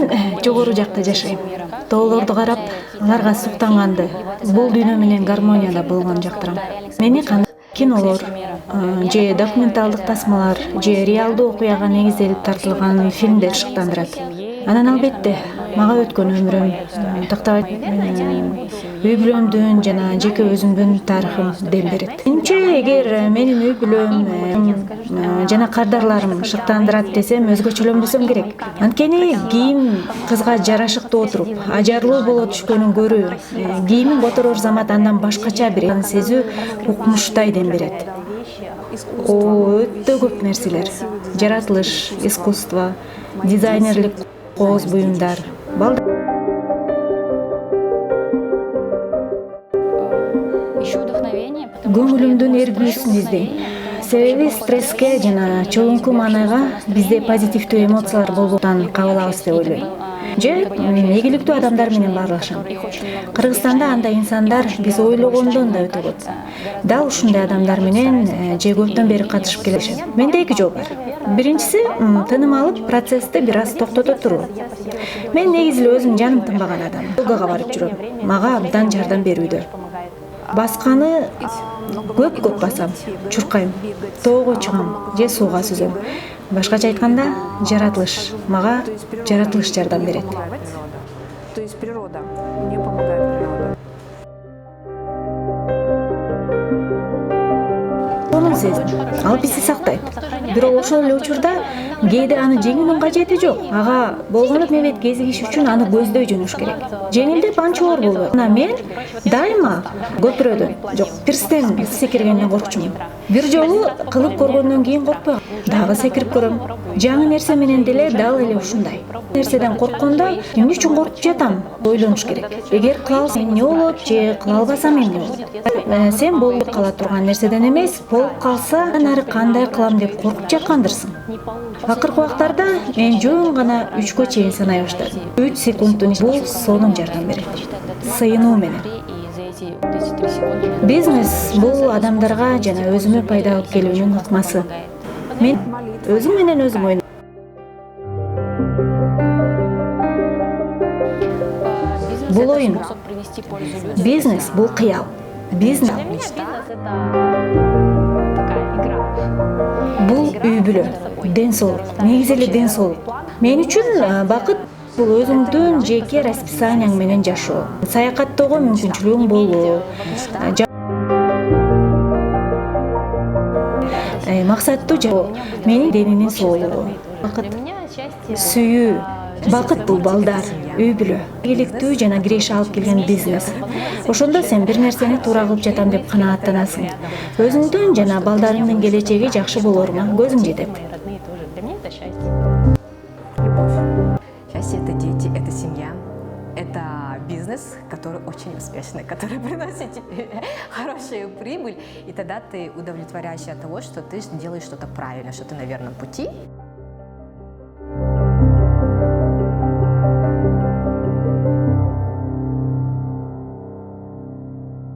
Мен жогору жакта жашайм. Тоолорду карап, аларга суктанганды, бул дүйнө менен гармонияда болгон жактырам. Мени кинолор, же документалдык тасмалар, же реалдуу окуяга негизделип тартылган фильмдер шыктандырат. Анан албетте мага өткөн өмүрүм, тактабайт үй бүлөмдүн жана жеке өзүмдүн тарыхым дем берет. Менимче, эгер менин үй бүлөм жана кардарларым шыктандырат десем, өзгөчөлөнбөсөм керек. Анткени кийим кызга жарашыктуу отуруп, ажарлуу боло түшкөнүн көрүү, кийимин которор замат андан башкача бир сезүү укмуштай дем берет. Өтө көп нерселер. Жаратылыш, искусство, дизайнерлик кооз буюмдар. Көңүлүмдүн эргүүсүн издейм. Себеби стресске жана чогунку маанайга бизде позитивдүү эмоциялар болбоктан кабылабыз деп ойлойм. Же ийгиликтүү адамдар менен баарлашам. Кыргызстанда андай инсандар биз ойлогондон да өтө көп. Дал ушундай адамдар менен же көптөн бери катышып келишем. Менде эки жол бар. Биринчиси тыным алып, процессти бир аз токтото туруу. Мен негизи эле өзүм жаным тынбаган адам. Йогага барып жүрөм. Мага абдан жардам берүүдө. Басканы көп басам, чуркайм, тоого чыгам же сууга сүзөм. Башкача айтканда, жаратылыш мага жардам берет. То есть природа мне помогает, природа. Онун сезим, ал бизди сактайт. Бирок ошол эле учурда кээде аны жеңүүнүн кажети жок. Ага болгону мебет кезигиш үчүн аны көздөй жөнөш керек. Жеңилдеп анча оор болбойт. Мен дайыма көпүрөдөн, жок, пирстен секиргенден коркчумун. Бир жолу кылып көргөндөн кийин коркпой дагы секирип көрөм. Жаңы нерсе менен деле дал эле ушундай. Нерседен корккондо эмне үчүн коркуп жатам? Ойлонуш керек. Эгер кыла алсам эмне болот, же кыла албасам эмне болот? Сен болуп кала турган нерседен эмес, болуп калса ары кандай кылам деп коркуп жаткандырсың. Акыркы убактарда мен жөн гана 3-кө чейин санай баштадым. 3 секундтун бул сонун жардам берет. Сыйынуу менен. Бизнес бул адамдарга жана өзүмө пайда алып келүүнүн ыкмасы. Мен өзүм менен өзүм ойнойм. Бул оюн. Бизнес бул кыял. Бизнес бул үй бүлө, ден соолук, негизи эле ден соолук. Мен үчүн бакыт бул өзүңдүн жеке расписанияң менен жашоо. Саякаттоого мүмкүнчүлүгүң болуу. Максаттуу жашоо, менин денинин соолугу. Бакыт сүйүү. Бакыт бул балдар, үй бүлө, ийгиликтүү жана киреше алып келген бизнес. Ошондо сен бир нерсени туура кылып жатам деп канааттанасың. Өзүңдүн жана балдарыңдын келечеги жакшы болоруна көзүң жетет. Счастье — это дети, это семья, это бизнес, который очень успешный, который приносит тебе хорошую прибыль, и тогда ты удовлетворяешься от того, что ты делаешь что-то правильно, что ты на верном пути.